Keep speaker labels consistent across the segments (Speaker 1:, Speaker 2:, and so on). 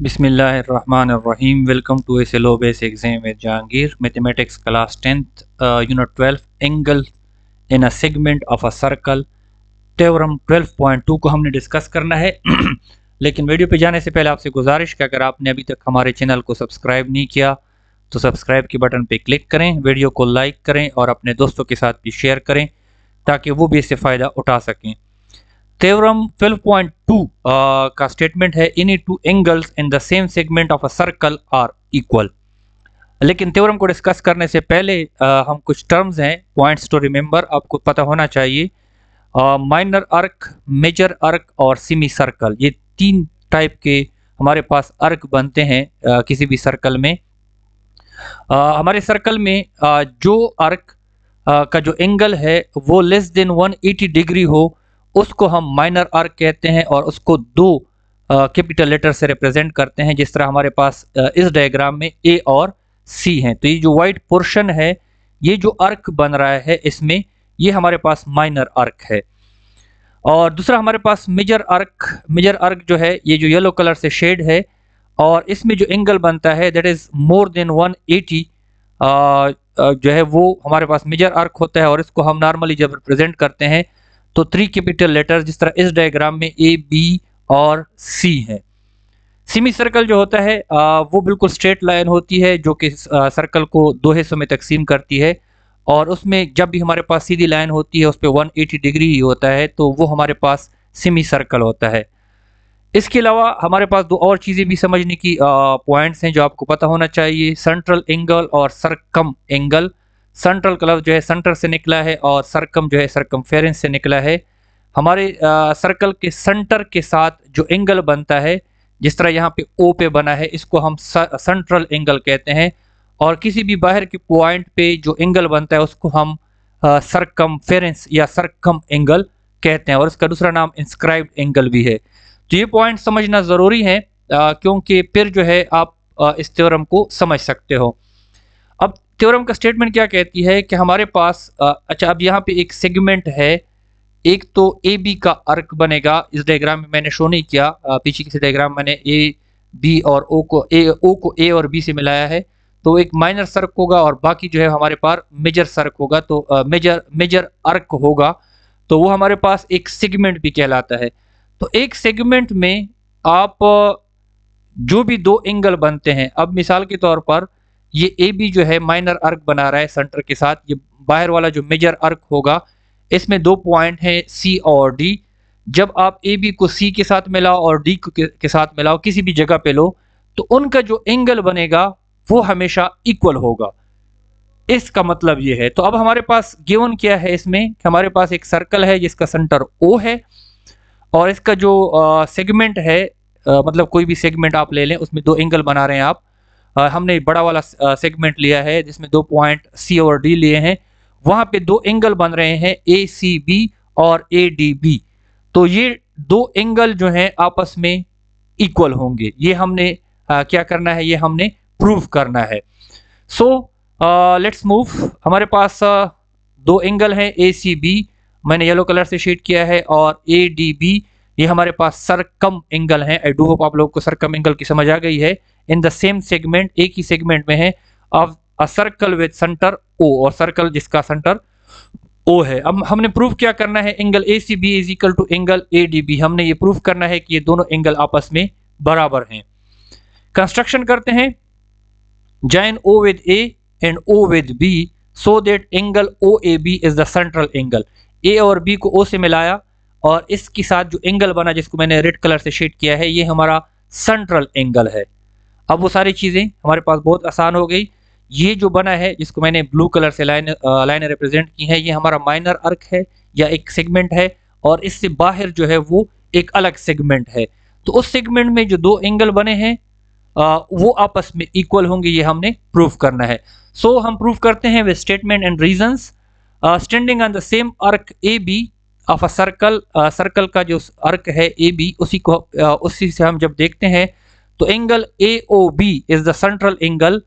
Speaker 1: बिस्मिल्लाहिर्रहमानिर्रहीम। Welcome to SLO base exam with Jahangir. Mathematics class 10th unit 12 angle in a segment of a circle theorem 12.2 को हमने discuss करना है। लेकिन video पे जाने से पहले आपसे गुजारिश कि अगर आपने अभी तक हमारे चैनल को सब्सक्राइब नहीं किया तो सब्सक्राइब के बटन पे क्लिक करें, वीडियो को लाइक करें और अपने दोस्तों के साथ भी शेयर करें ताकि वो भी इससे फ़ायदा उठा सकें। थ्योरम 12.2 का स्टेटमेंट है any two angles in the same segment of a circle are equal. लेकिन थ्योरम को डिस्कस करने से पहले हम कुछ टर्म्स हैं, पॉइंट्स टू रिमेंबर, आपको पता होना चाहिए। माइनर आर्क, मेजर आर्क और सेमी सर्कल, ये तीन टाइप के हमारे पास आर्क बनते हैं किसी भी सर्कल में। हमारे सर्कल में जो आर्क का जो एंगल है वो लेस देन 180 डिग्री हो उसको हम माइनर आर्क कहते हैं और उसको दो कैपिटल लेटर से रिप्रेजेंट करते हैं, जिस तरह हमारे पास इस डायग्राम में ए और सी हैं। तो ये जो वाइट पोर्शन है, ये जो आर्क बन रहा है इसमें, ये हमारे पास माइनर आर्क है। और दूसरा हमारे पास मेजर आर्क जो है, ये जो येलो कलर से शेड है और इसमें जो एंगल बनता है दैट इज मोर देन 180 जो है वो हमारे पास मेजर आर्क होता है। और इसको हम नॉर्मली जब रिप्रेजेंट करते हैं तो थ्री कैपिटल लेटर, जिस तरह इस डायग्राम में ए, बी और सी है। सेमी सर्कल जो होता है वो बिल्कुल स्ट्रेट लाइन होती है जो कि सर्कल को दो हिस्सों में तकसीम करती है और उसमें जब भी हमारे पास सीधी लाइन होती है उस पर 180 डिग्री ही होता है, तो वो हमारे पास सेमी सर्कल होता है। इसके अलावा हमारे पास दो और चीज़ें भी समझने की पॉइंट्स हैं जो आपको पता होना चाहिए, सेंट्रल एंगल और सरकम एंगल। सेंट्रल का लफ्ज़ जो है सेंटर से निकला है और सरकम जो है सरकमफेरेंस से निकला है। हमारे सर्कल के सेंटर के साथ जो एंगल बनता है, जिस तरह यहाँ पे ओ पे बना है, इसको हम सेंट्रल एंगल कहते हैं। और किसी भी बाहर के पॉइंट पे जो एंगल बनता है उसको हम सरकमफेरेंस या सरकम एंगल कहते हैं और इसका दूसरा नाम इंस्क्राइब्ड एंगल भी है। तो ये पॉइंट समझना ज़रूरी है क्योंकि फिर जो है आप इस थ्योरम को समझ सकते हो। अब थ्योरम का स्टेटमेंट क्या कहती है कि हमारे पास अच्छा, अब यहाँ पे एक सेगमेंट है, एक तो ए बी का आर्क बनेगा। इस डायग्राम में मैंने शो नहीं किया, पीछे किसी डायग्राम मैंने ए बी और ओ को ए और बी से मिलाया है, तो एक माइनर सर्क होगा और बाकी जो है हमारे पास मेजर सर्क होगा। तो मेजर आर्क होगा, तो वो हमारे पास एक सेगमेंट भी कहलाता है। तो एक सेगमेंट में आप जो भी दो एंगल बनते हैं, अब मिसाल के तौर पर ये ए बी जो है माइनर आर्क बना रहा है सेंटर के साथ, ये बाहर वाला जो मेजर आर्क होगा इसमें दो पॉइंट हैं सी और डी। जब आप ए बी को सी के साथ मिलाओ और डी के साथ मिलाओ, किसी भी जगह पे लो, तो उनका जो एंगल बनेगा वो हमेशा इक्वल होगा। इसका मतलब ये है। तो अब हमारे पास गिवन क्या है इसमें, हमारे पास एक सर्कल है जिसका सेंटर ओ है और इसका जो सेगमेंट है, मतलब कोई भी सेगमेंट आप ले लें, उसमें दो एंगल बना रहे हैं आप। हमने बड़ा वाला सेगमेंट लिया है जिसमें दो पॉइंट सी और डी लिए हैं, वहां पे दो एंगल बन रहे हैं ए सी बी और ए डी बी। तो ये दो एंगल जो हैं आपस में इक्वल होंगे, ये हमने क्या करना है, ये हमने प्रूव करना है। So let's move. हमारे पास दो एंगल हैं ए सी बी, मैंने येलो कलर से शेड किया है, और ए डी बी, ये हमारे पास सरकम एंगल हैं। आई डू होप आप लोगों को सरकम एंगल की समझ आ गई है। इन द सेम सेगमेंट, एक ही सेगमेंट में है, of a circle with centre O, और सर्कल जिसका सेंटर ओ है। अब हमने प्रूफ क्या करना है, angle A C B is equal to angle A D B. हमने ये प्रूफ करना है कि ये दोनों एंगल आपस में बराबर हैं। कंस्ट्रक्शन करते हैं, join O with A and O with B so that angle OAB is the central angle। A और B को O से मिलाया और इसके साथ जो एंगल बना जिसको मैंने रेड कलर से शेड किया है, ये हमारा सेंट्रल एंगल है। अब वो सारी चीज़ें हमारे पास बहुत आसान हो गई। ये जो बना है जिसको मैंने ब्लू कलर से लाइन रिप्रेजेंट की है, ये हमारा माइनर आर्क है या एक सेगमेंट है, और इससे बाहर जो है वो एक अलग सेगमेंट है। तो उस सेगमेंट में जो दो एंगल बने हैं वो आपस में इक्वल होंगे, ये हमने प्रूफ करना है। सो हम प्रूफ करते हैं with statement and reasons. Standing on the same arc A B of a circle, circle का जो आर्क है ए बी, उसी से हम जब देखते हैं तो angle A O B is the central angle.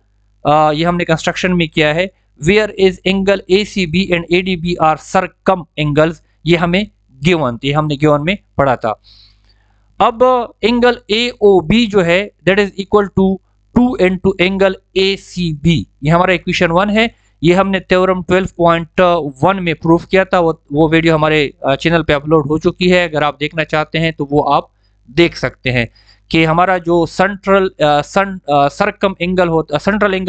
Speaker 1: ये हमने कंस्ट्रक्शन में किया है। Where is angle A C B and A D B are circum angles, ये हमें गिवन थी, हमने गिवन में पढ़ा था। अब एंगल ए ओ बी जो है that is equal to 2 into angle A C B, ये हमारा इक्वेशन 1 है। ये हमने थ्योरम 12.1 में प्रूफ किया था, वो वीडियो हमारे चैनल पे अपलोड हो चुकी है। अगर आप देखना चाहते हैं तो वो आप देख सकते हैं कि हमारा जो सरकम एंगल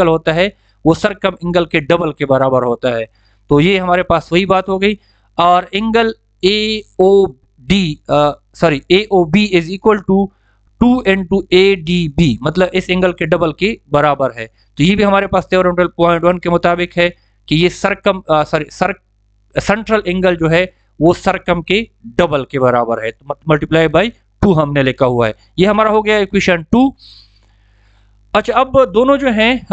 Speaker 1: होता है वो सरकम एंगल के डबल के बराबर होता है। तो ये हमारे पास वही बात हो गई। और angle A O D sorry A O B is equal to 2 into A D B, मतलब इस एंगल के डबल के बराबर है। तो ये भी हमारे पास थ्योरम 12.1 के मुताबिक है कि ये सेंट्रल एंगल जो है वो सरकम के डबल के बराबर है, तो मल्टीप्लाई बाई 2 हमने लिखा हुआ है। ये हमारा हो गया इक्वेशन 2। अच्छा, अब दोनों जो हैं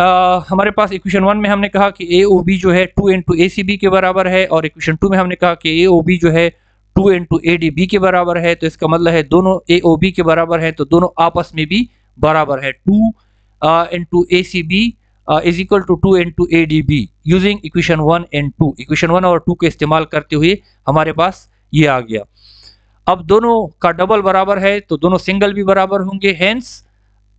Speaker 1: हमारे पास इक्वेशन 1 में हमने कहा कि ए ओ बी जो है 2 इंटू ए सी बी के बराबर है, और इक्वेशन 2 में हमने कहा कि ए ओ बी जो है 2 इंटू ए डी बी के बराबर है। तो इसका मतलब है दोनों ए ओ बी के बराबर है, तो दोनों आपस में भी बराबर है। 2 into A C B is equal to 2 into A D B using equation 1 and 2। Equation 1 और 2 के इस्तेमाल करते हुए हमारे पास ये आ गया। अब दोनों का डबल बराबर है तो दोनों सिंगल भी बराबर होंगे, hence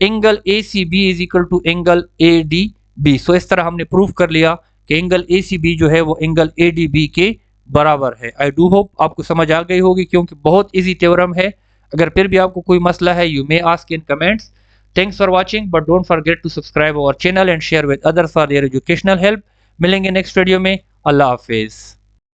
Speaker 1: angle A C B is equal to angle A D B. So इस तरह हमने प्रूव कर लिया कि एंगल ए सी बी जो है वो एंगल ए डी बी के बराबर है। आई डू होप आपको समझ आ गई होगी, क्योंकि बहुत इजी थ्योरम है। अगर फिर भी आपको कोई मसला है, you may ask in comments. Thanks for watching, but don't forget to subscribe our channel and share with others for their educational help. मिलेंगे नेक्स्ट वीडियो में। अल्लाह हाफिज।